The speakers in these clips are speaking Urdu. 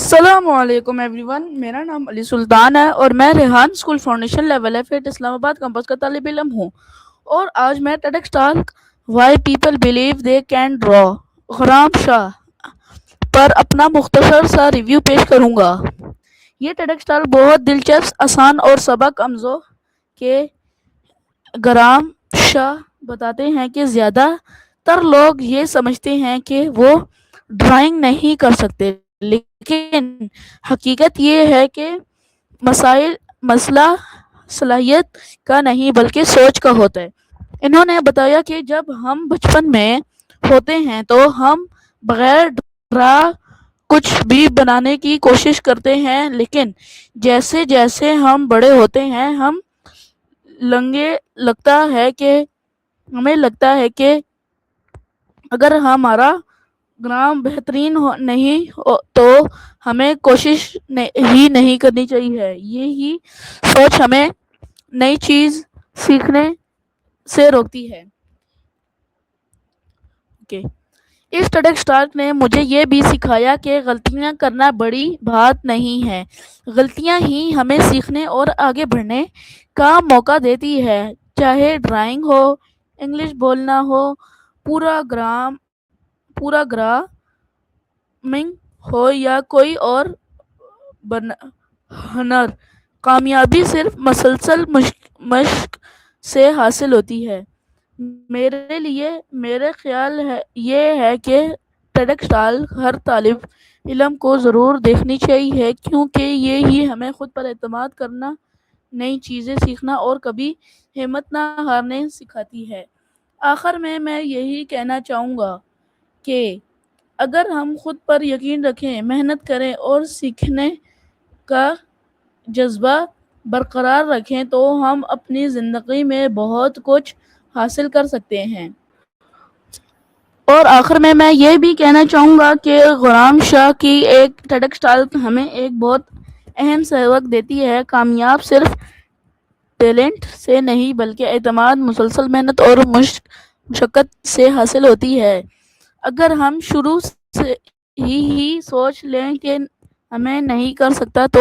السلام علیکم ایوری ون، میرا نام علی سلطان ہے اور میں Rehan school foundation level F Islamabad campus کا طالب علم ہوں، اور آج میں TEDx talk why people believe they can draw غرام شاہ پر اپنا مختصر سا ریویو پیش کروں گا۔ یہ ٹیڈکس ٹالک بہت دلچسپ، آسان اور سبق آموز کے غرام شاہ بتاتے ہیں کہ زیادہ تر لوگ یہ سمجھتے ہیں کہ وہ ڈرائنگ نہیں کر سکتے، لیکن حقیقت یہ ہے کہ مسئلہ صلاحیت کا نہیں بلکہ سوچ کا ہوتا ہے۔ انہوں نے بتایا کہ جب ہم بچپن میں ہوتے ہیں تو ہم بغیر ڈرا کچھ بھی بنانے کی کوشش کرتے ہیں، لیکن جیسے جیسے ہم بڑے ہوتے ہیں ہمیں لگتا ہے کہ اگر ہمارا گرام بہترین نہیں تو ہمیں کوشش ہی نہیں کرنی چاہیے۔ یہی سوچ ہمیں نئی چیز سیکھنے سے روکتی ہے۔ اس ٹیڈکس ٹالک نے مجھے یہ بھی سکھایا کہ غلطیاں کرنا بڑی بات نہیں ہے، غلطیاں ہی ہمیں سیکھنے اور آگے بڑھنے کا موقع دیتی ہے، چاہے ڈرائنگ ہو، انگلش بولنا ہو، پورا گرامنگ ہو یا کوئی اور ہنر۔ کامیابی صرف مسلسل مشق سے حاصل ہوتی ہے۔ میرے خیال یہ ہے کہ ٹیڈکس ٹالک ہر طالب علم کو ضرور دیکھنی چاہیے، کیونکہ یہی ہمیں خود پر اعتماد کرنا، نئی چیزیں سیکھنا اور کبھی ہمت نہ ہارنے سکھاتی ہے۔ آخر میں یہی کہنا چاہوں گا کہ اگر ہم خود پر یقین رکھیں، محنت کریں اور سیکھنے کا جذبہ برقرار رکھیں تو ہم اپنی زندگی میں بہت کچھ حاصل کر سکتے ہیں۔ اور آخر میں یہ بھی کہنا چاہوں گا کہ غرام شاہ کی ایک ٹیڈکس ٹالک ہمیں ایک بہت اہم سبق دیتی ہے۔ کامیاب صرف ٹیلنٹ سے نہیں بلکہ اعتماد، مسلسل محنت اور مشقت سے حاصل ہوتی ہے۔ اگر ہم شروع سے ہی سوچ لیں کہ ہمیں نہیں کر سکتا تو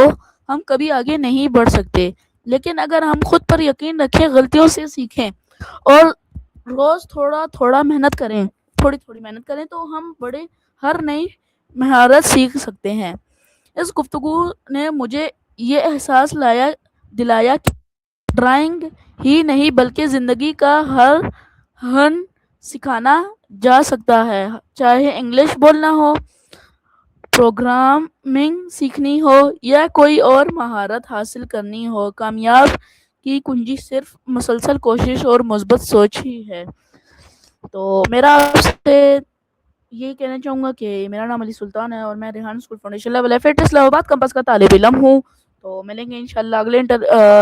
ہم کبھی آگے نہیں بڑھ سکتے، لیکن اگر ہم خود پر یقین رکھیں، غلطیوں سے سیکھیں اور روز تھوڑی محنت کریں تو ہم ہر نئی مہارت سیکھ سکتے ہیں۔ اس گفتگو نے مجھے یہ احساس دلایا کہ ڈرائنگ ہی نہیں بلکہ زندگی کا ہر ہنر سکھانا جا سکتا ہے، چاہے انگلش بولنا ہو، پروگرامنگ سیکھنی ہو یا کوئی اور مہارت حاصل کرنی ہو۔ کامیاب کی کنجی صرف مسلسل کوشش اور مثبت سوچ ہی ہے۔ تو میرا آپ سے یہ کہنا چاہوں گا کہ میرا نام علی سلطان ہے اور میں Rehan school foundation level F Islamabad campus کا طالب علم ہوں۔ تو ملیں گے انشاءاللہ اگلے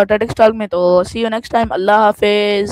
ٹیڈکس ٹالک میں۔ تو سی یو نیکسٹ ٹائم۔ اللہ حافظ۔